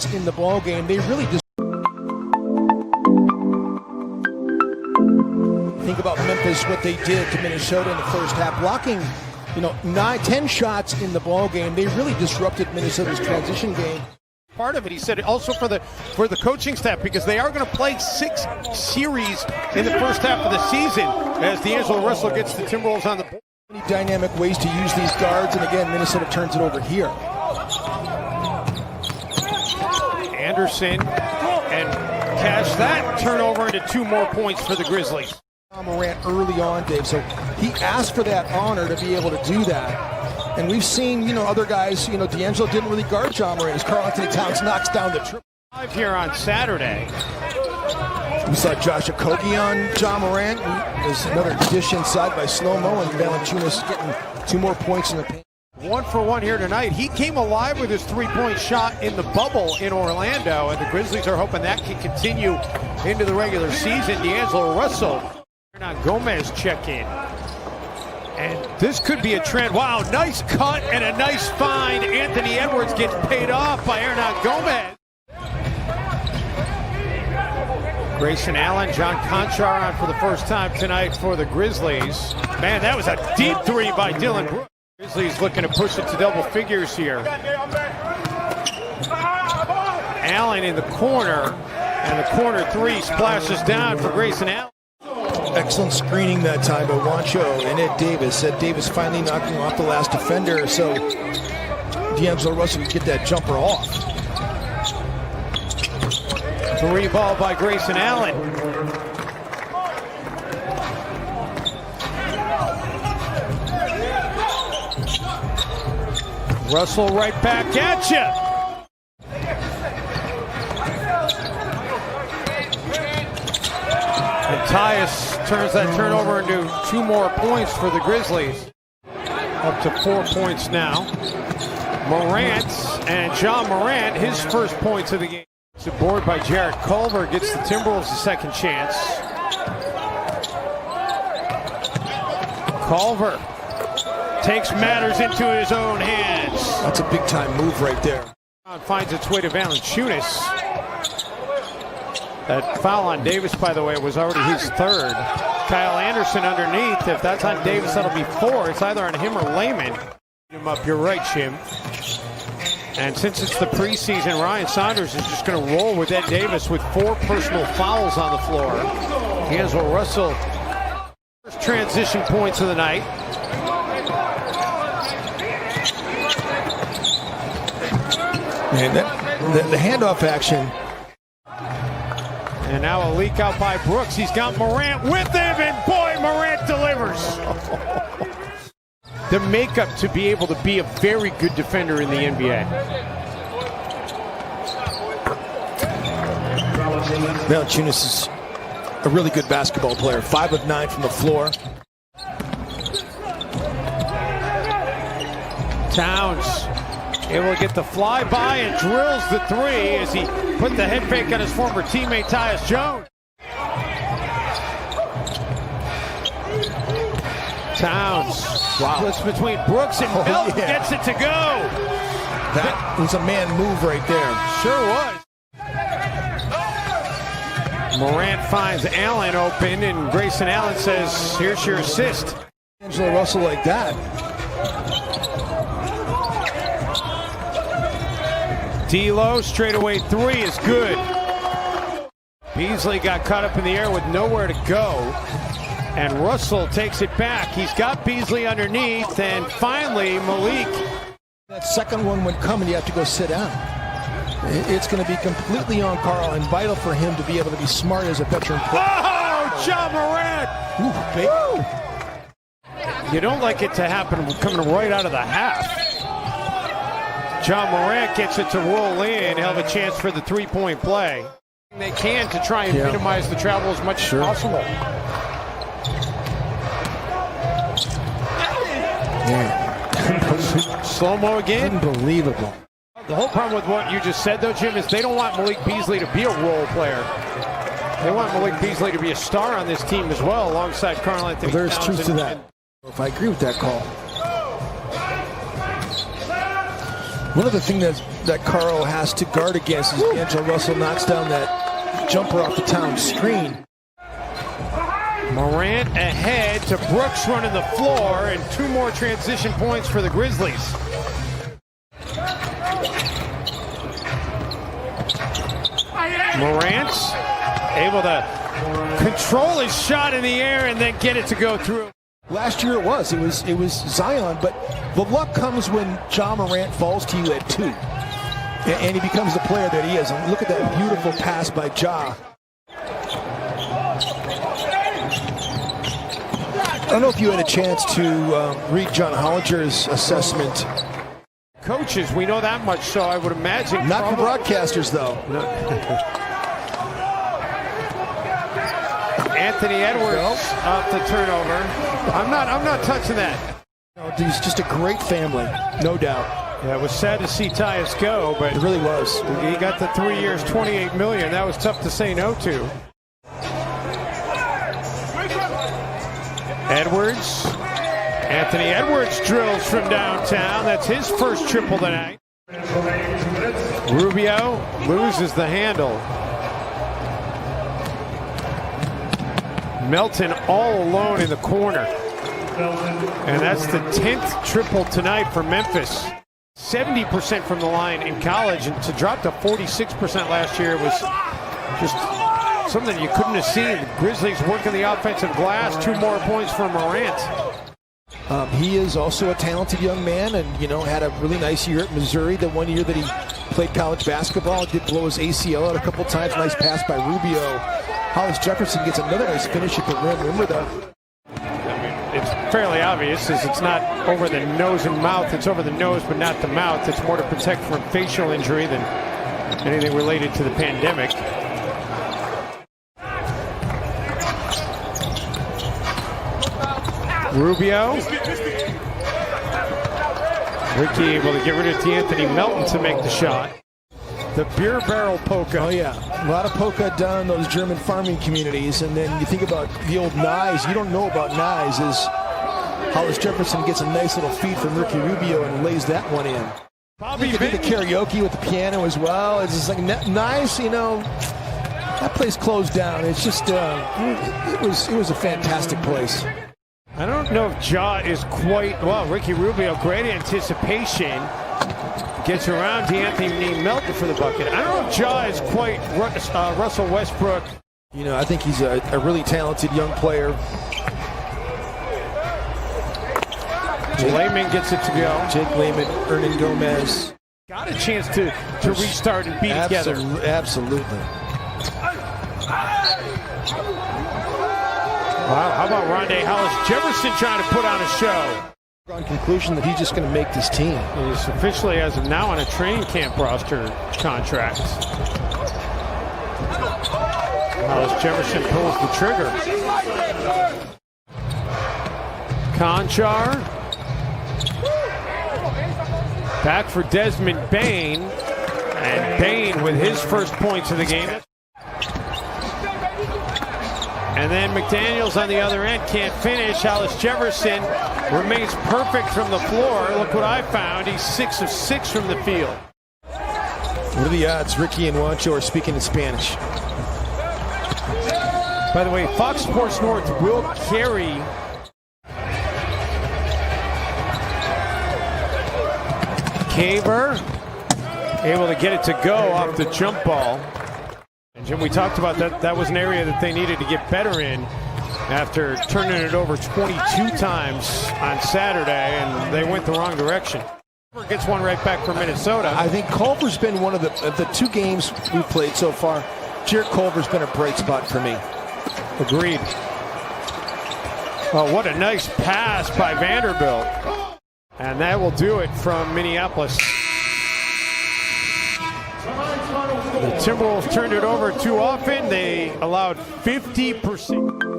in the ball game. They really just think about Memphis, what they did to Minnesota in the first half, blocking 10 shots in the ball game. They really disrupted Minnesota's transition game. Part of it, he said, also for the coaching staff, because they are going to play 6 series in the first half of the season as D'Angelo Russell gets the Timberwolves on the board. Many dynamic ways to use these guards, and again, Minnesota turns it over here. Anderson, and cash that turnover into 2 more points for the Grizzlies. Morant early on, Dave, so he asked for that honor to be able to do that. And we've seen, other guys, D'Angelo didn't really guard John Morant as Karl Anthony Towns knocks down the triple. Here on Saturday. We saw Josh Okogie on John Morant. There's another dish inside by Slow-Mo, and Valanciunas getting 2 more points in the paint. 1 for 1 here tonight. He came alive with his 3-point shot in the bubble in Orlando, and the Grizzlies are hoping that can continue into the regular season. D'Angelo Russell. Now Gomez check in. And this could be a trend. Wow, nice cut and a nice find. Anthony Edwards gets paid off by Hernan Gomez. Grayson Allen, John Conchar on for the first time tonight for the Grizzlies. Man, that was a deep 3 by Dylan Brooks. Grizzlies looking to push it to double figures here. Allen in the corner, and the corner 3 splashes down for Grayson Allen. Excellent screening that time by Juancho and Ed Davis. Ed Davis finally knocking off the last defender, so D'Angelo Russell could get that jumper off. 3 ball by Grayson Allen. Russell right back at you. And Tyus turns that turnover into 2 more points for the Grizzlies. Up to 4 points now. Morant, and John Morant, his first points of the game. It's a board by Jarrett Culver, gets the Timberwolves a second chance. Culver takes matters into his own hands. That's a big time move right there. Finds its way to Valanciunas. That foul on Davis, by the way, was already his 3rd. Kyle Anderson underneath. If that's on Davis, that'll be 4. It's either on him or Layman. Him up, you're right, Jim. And since it's the preseason, Ryan Saunders is just going to roll with Ed Davis with 4 personal fouls on the floor. D'Angelo Russell, first transition points of the night. Man, the handoff action. And now a leak out by Brooks. He's got Morant with him, and boy, Morant delivers. The makeup to be able to be a very good defender in the NBA. Valanciunas is a really good basketball player. 5 of 9 from the floor. Towns able to get the flyby and drills the 3 as he put the head fake on his former teammate Tyus Jones. Towns splits between Brooks and Melton, gets it to go. That was a man move right there. Sure was. Morant finds Allen open, and Grayson Allen says, here's your assist. D'Angelo Russell like that. D'Lo straightaway 3 is good. Beasley got caught up in the air with nowhere to go. And Russell takes it back. He's got Beasley underneath, and finally Malik. That second one would come and you have to go sit down. It's going to be completely on Karl and vital for him to be able to be smart as a veteran player. Oh, John Morant! Ooh, you don't like it to happen coming right out of the half. John Morant gets it to roll in. He'll have a chance for the 3-point play. They can to try and minimize the travel as much as possible. Slow-mo again. Unbelievable. The whole problem with what you just said, though, Jim, is they don't want Malik Beasley to be a role player. They want Malik Beasley to be a star on this team as well, alongside Karl Anthony Towns. There's truth to that. If I agree with that call. One of the things that Carl has to guard against is D'Angelo Russell knocks down that jumper off the town screen. Morant ahead to Brooks running the floor, and 2 more transition points for the Grizzlies. Morant's able to control his shot in the air and then get it to go through. Last year it was Zion, but the luck comes when Ja Morant falls to you at 2. And he becomes the player that he is. And look at that beautiful pass by Ja. I don't know if you had a chance to read John Hollinger's assessment. Coaches, we know that much, so I would imagine. Not for broadcasters, though. No. Anthony Edwards off the turnover. I'm not touching that. He's just a great family, no doubt. Yeah, it was sad to see Tyus go, but it really was. He got the 3 years, $28 million. That was tough to say no to. Edwards. Anthony Edwards drills from downtown. That's his first triple tonight. Rubio loses the handle. Melton all alone in the corner. And that's the 10th triple tonight for Memphis. 70% from the line in college, and to drop to 46% last year was just something you couldn't have seen. The Grizzlies working the offensive glass. 2 more points for Morant. He is also a talented young man, and had a really nice year at Missouri. The 1 year that he played college basketball, did blow his ACL out a couple times. Nice pass by Rubio. Hollis Jefferson gets another nice finish at the rim. Remember that? It's fairly obvious as it's not over the nose and mouth. It's over the nose but not the mouth. It's more to protect from facial injury than anything related to the pandemic. Rubio. Ricky able to get rid of D'Anthony Melton to make the shot. The beer barrel polka. Oh, yeah. A lot of polka down in those German farming communities. And then you think about the old knives. You don't know about knives is Hollis Jefferson gets a nice little feed from Ricky Rubio and lays that one in. Bobby the karaoke with the piano as well. It's just like knives, that place closed down. It's just, it was a fantastic place. I don't know if Ja is quite, well, Ricky Rubio, great anticipation. Gets around D'Anthony Melton for the bucket. I don't know if Ja is quite Russell Westbrook. I think he's a really talented young player. Layman gets it to go. Jake Layman, Hernan Gomez. Got a chance to restart and be together. Absolutely. Wow, how about Rondé Hollis Jefferson trying to put on a show? On conclusion that he's just going to make this team. He's officially, as of now, on a training camp roster contract. Hollis Jefferson pulls the trigger. Conchar. Back for Desmond Bane. And Bane with his first points of the game. And then McDaniels on the other end can't finish. Hollis Jefferson remains perfect from the floor. Look what I found. He's 6 of 6 from the field. What are the odds Ricky and Juancho are speaking in Spanish? By the way, Fox Sports North will carry Caver, able to get it to go off the jump ball. And Jim, we talked about that. That was an area that they needed to get better in after turning it over 22 times on Saturday, and they went the wrong direction. Gets one right back for Minnesota. I think Culver's been one of the 2 games we've played so far. Jarrett Culver's been a bright spot for me. Agreed. Oh, what a nice pass by Vanderbilt. And that will do it from Minneapolis. The Timberwolves turned it over too often. They allowed 50%.